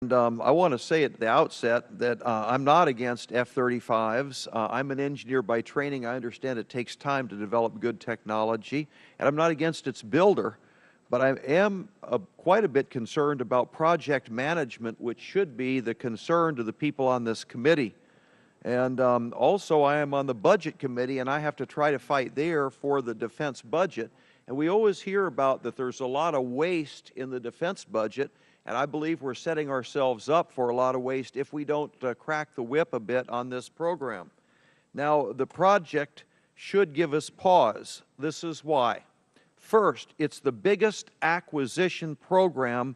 And I want to say at the outset that I'm not against F-35s. I'm an engineer by training. I understand it takes time to develop good technology, and I'm not against its builder, but I am quite a bit concerned about project management, which should be the concern to the people on this committee. And also I am on the Budget Committee, and I have to try to fight there for the defense budget. And we always hear about that there's a lot of waste in the defense budget, and I believe we're setting ourselves up for a lot of waste if we don't crack the whip a bit on this program. Now, the project should give us pause. This is why. First, it's the biggest acquisition program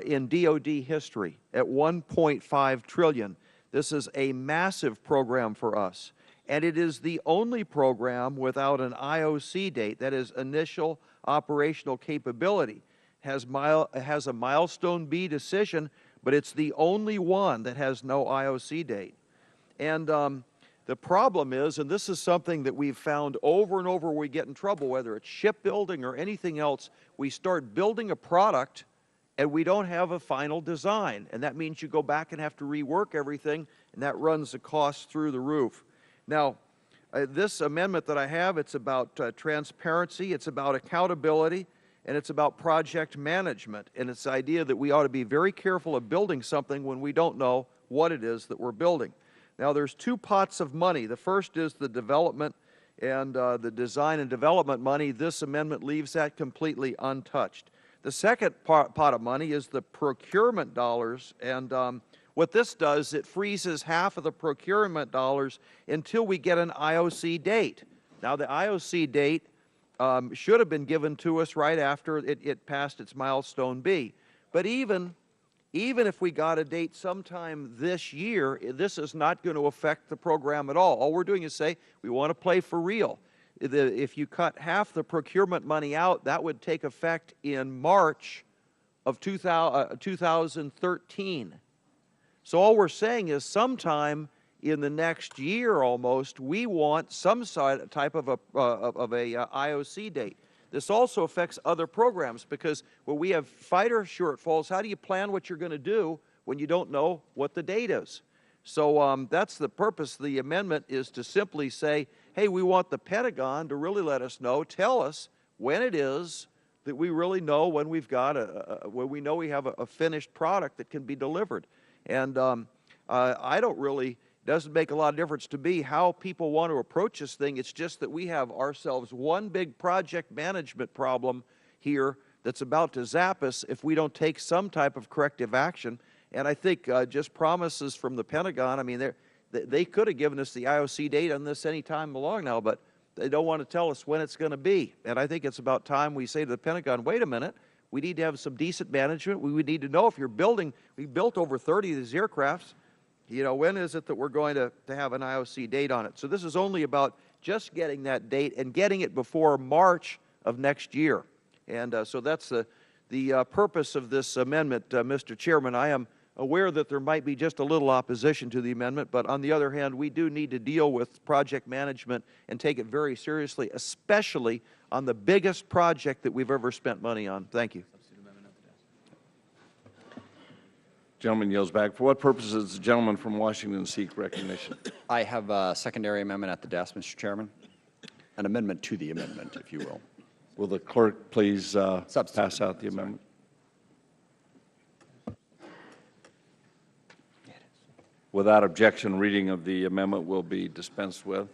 in DoD history at $1.5 trillion. This is a massive program for us, and it is the only program without an IOC date, that is, initial operational capability. Has a milestone B decision, but it's the only one that has no IOC date. And the problem is, and this is something that we've found over and over, we get in trouble, whether it's shipbuilding or anything else, we start building a product and we don't have a final design. And that means you go back and have to rework everything, and that runs the costs through the roof. Now, this amendment that I have, it's about transparency, it's about accountability, and it's about project management. And it's the idea that we ought to be very careful of building something when we don't know what it is that we're building. Now, there's two pots of money. The first is the development and the design and development money. This amendment leaves that completely untouched. The second pot of money is the procurement dollars, and what this does, it freezes half of the procurement dollars until we get an IOC date. Now, the IOC date should have been given to us right after it passed its milestone B. But even if we got a date sometime this year, this is not going to affect the program at all. All we're doing is say we want to play for real. If you cut half the procurement money out, that would take effect in March of 2013. So all we're saying is sometime in the next year almost, we want some type of a IOC date. This also affects other programs, because when we have fighter shortfalls, how do you plan what you're going to do when you don't know what the date is? So that's the purpose of the amendment, is to simply say, hey, we want the Pentagon to really let us know, tell us when it is that we really know when we've got when we know we have a finished product that can be delivered. And I don't really, it doesn't make a lot of difference to me how people want to approach this thing. It's just that we have ourselves one big project management problem here that's about to zap us if we don't take some type of corrective action. And I think just promises from the Pentagon, I mean, they could have given us the IOC date on this any time along now, but they don't want to tell us when it's going to be. And I think it's about time we say to the Pentagon, wait a minute, we need to have some decent management. We would need to know if you're building, we built over 30 of these aircrafts, you know, when is it that we're going to have an IOC date on it? So this is only about just getting that date and getting it before March of next year. And so that's the purpose of this amendment, Mr. Chairman. I am aware that there might be just a little opposition to the amendment, but on the other hand, we do need to deal with project management and take it very seriously, especially on the biggest project that we've ever spent money on. Thank you. Gentleman yields back. For what purposes does the gentleman from Washington seek recognition? I have a secondary amendment at the desk, Mr. Chairman. An amendment to the amendment, if you will. Will the clerk please pass out the amendment? Without objection, reading of the amendment will be dispensed with.